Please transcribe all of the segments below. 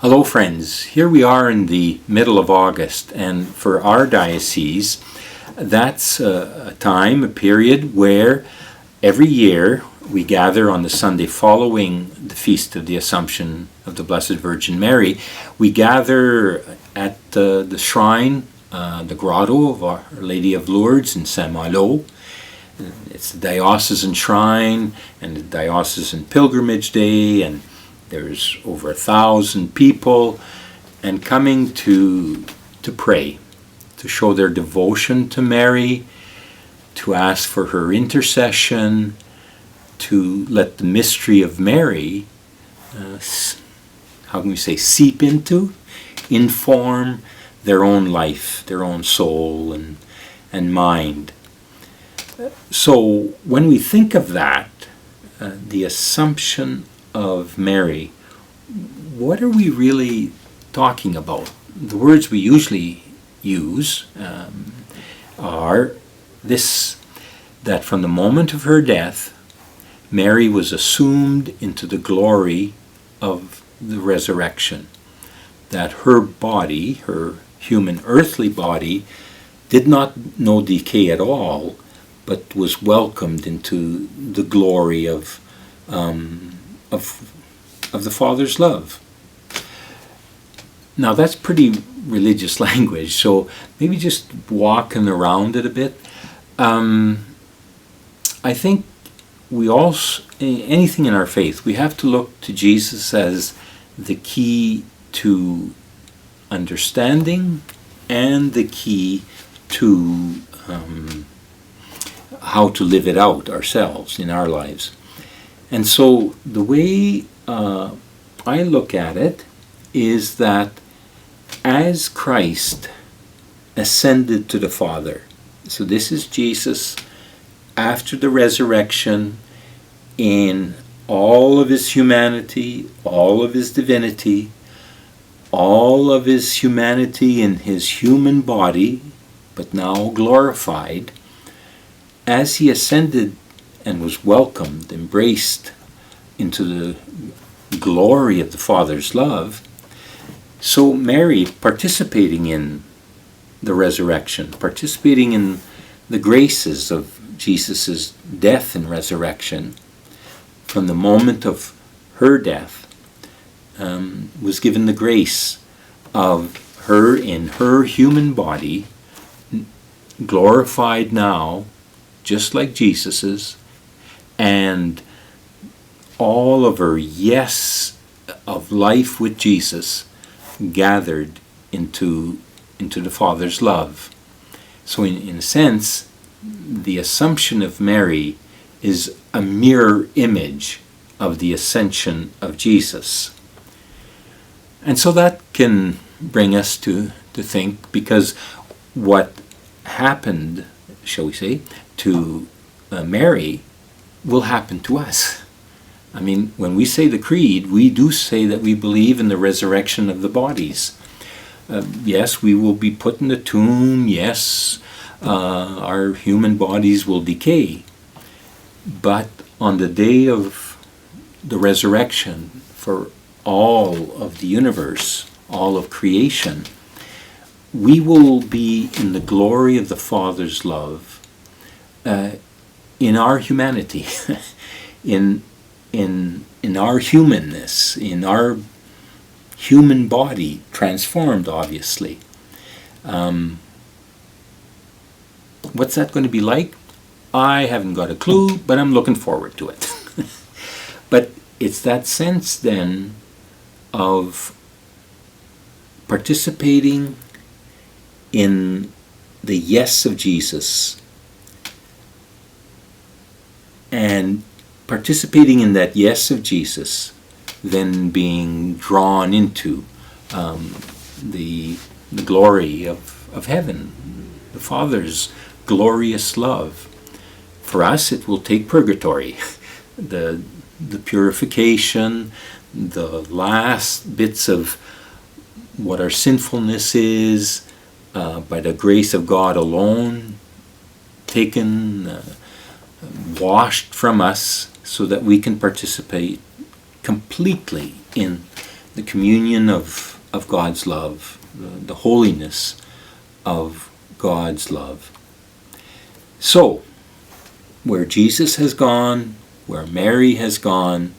Hello friends, here we are in the middle of August, and for our diocese that's a period where every year we gather on the Sunday following the Feast of the Assumption of the Blessed Virgin Mary. We gather at the shrine, the Grotto of Our Lady of Lourdes in Saint-Malo. It's the diocesan shrine and the diocesan pilgrimage day, and there's over 1,000 people, and coming to pray, to show their devotion to Mary, to ask for her intercession, to let the mystery of Mary, seep into, inform their own life, their own soul and mind. So when we think of that, the Assumption of Mary, what are we really talking about? The words we usually use are this: that from the moment of her death, Mary was assumed into the glory of the resurrection, that her body, her human earthly body, did not know decay at all, but was welcomed into the glory of the Father's love. Now that's pretty religious language, so maybe just walking around it a bit. I think we also, anything in our faith, we have to look to Jesus as the key to understanding and the key to how to live it out ourselves in our lives. And so the way I look at it is that as Christ ascended to the Father, so this is Jesus after the resurrection, in all of his humanity, all of his divinity, all of his humanity in his human body, but now glorified, as he ascended and was welcomed, embraced into the glory of the Father's love, so Mary, participating in the resurrection, participating in the graces of Jesus' death and resurrection, from the moment of her death, was given the grace of her in her human body, glorified now, just like Jesus's, and all of her yes of life with Jesus gathered into the Father's love. So in a sense, the Assumption of Mary is a mirror image of the Ascension of Jesus. And so that can bring us to think, because what happened, shall we say, to Mary will happen to us. I mean, when we say the creed, we do say that we believe in the resurrection of the bodies. Yes, we will be put in the tomb. Yes, our human bodies will decay. But on the day of the resurrection for all of the universe, all of creation, we will be in the glory of the Father's love, in our humanity, in our humanness, in our human body, transformed, obviously. What's that going to be like? I haven't got a clue, but I'm looking forward to it. But it's that sense then of participating in the yes of Jesus, and participating in that yes of Jesus, then being drawn into the glory of heaven, the Father's glorious love. For us, it will take purgatory, the purification, the last bits of what our sinfulness is, by the grace of God alone, taken, washed from us, so that we can participate completely in the communion of God's love, the holiness of God's love. So, where Jesus has gone, where Mary has gone,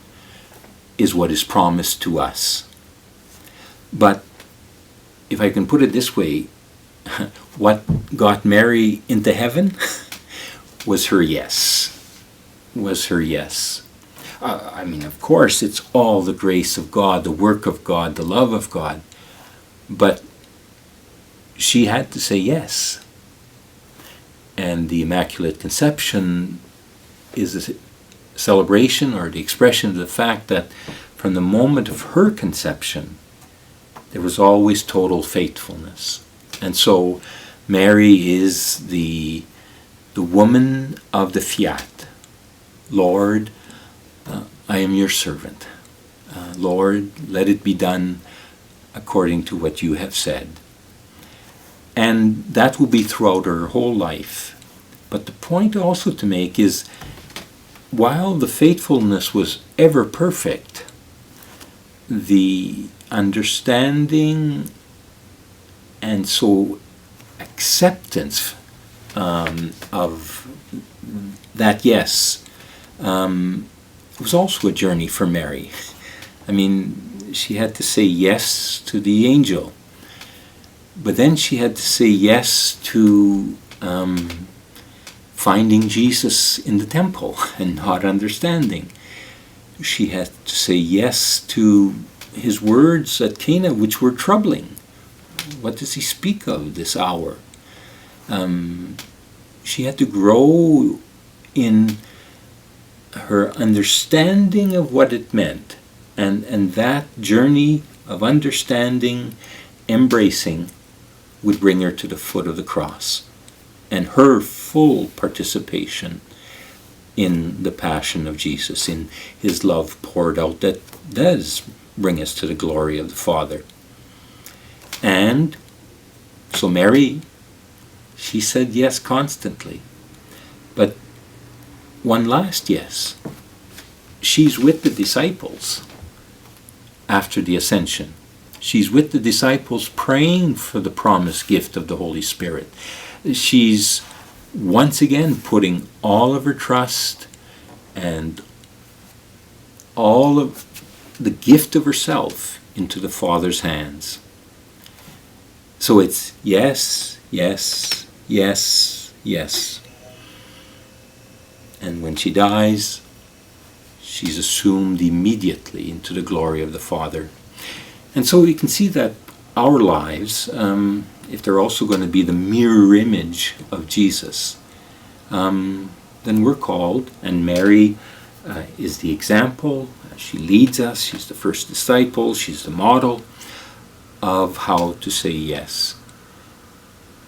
is what is promised to us. But if I can put it this way, what got Mary into heaven was her yes. Was her yes. I mean, of course, it's all the grace of God, the work of God, the love of God. But she had to say yes. And the Immaculate Conception is a celebration or the expression of the fact that from the moment of her conception, there was always total faithfulness. And so Mary is the woman of the fiat. Lord, I am your servant. Lord, let it be done according to what you have said. And that will be throughout her whole life. But the point also to make is, while the faithfulness was ever perfect, the understanding and so acceptance of that yes was also a journey for Mary. I mean, she had to say yes to the angel, but then she had to say yes to finding Jesus in the temple and not understanding. She had to say yes to his words at Cana, which were troubling. What does he speak of this hour? She had to grow in her understanding of what it meant. And that journey of understanding, embracing, would bring her to the foot of the cross. And her full participation in the passion of Jesus, in his love poured out, that does bring us to the glory of the Father. And so Mary, she said yes constantly. But one last yes. She's with the disciples after the Ascension. She's with the disciples praying for the promised gift of the Holy Spirit. She's once again putting all of her trust and all of the gift of herself into the Father's hands. So it's yes, yes, yes, yes. And when she dies, she's assumed immediately into the glory of the Father. And so we can see that our lives, if they're also going to be the mirror image of Jesus, then we're called, and Mary is the example. She leads us. She's the first disciple. She's the model of how to say yes.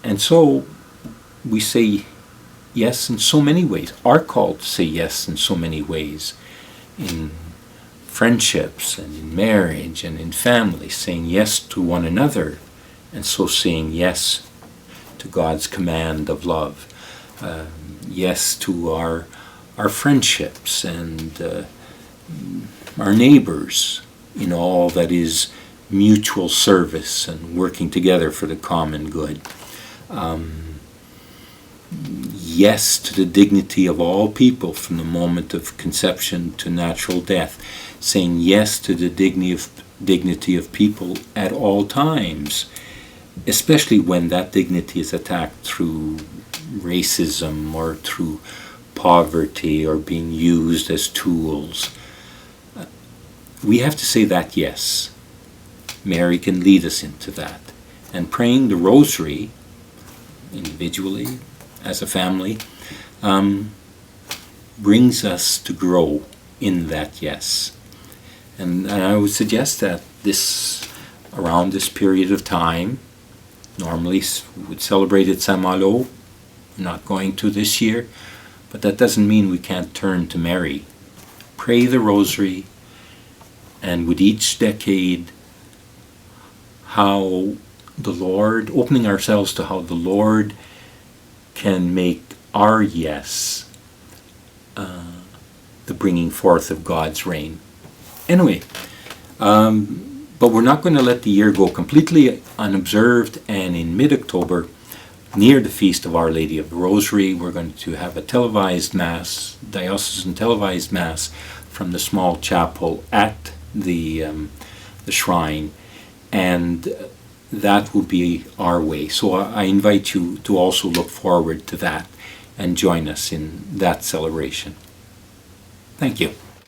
And so we say yes in so many ways, are called to say yes in so many ways, in friendships and in marriage and in family, saying yes to one another, and so saying yes to God's command of love, yes to our friendships and our neighbors in all that is mutual service and working together for the common good. Yes to the dignity of all people from the moment of conception to natural death, saying yes to the dignity of people at all times, especially when that dignity is attacked through racism or through poverty or being used as tools. We have to say that yes. Mary can lead us into that. And praying the rosary, individually, as a family, brings us to grow in that yes. And I would suggest that around this period of time, normally we would celebrate at Saint-Malo, not going to this year, but that doesn't mean we can't turn to Mary. Pray the rosary, and with each decade, how the Lord, opening ourselves to how the Lord can make our yes the bringing forth of God's reign. Anyway, But we're not going to let the year go completely unobserved, and in mid-October, near the Feast of Our Lady of the Rosary, we're going to have a televised Mass, diocesan televised Mass, from the small chapel at the shrine, and that will be our way. So I invite you to also look forward to that and join us in that celebration. Thank you.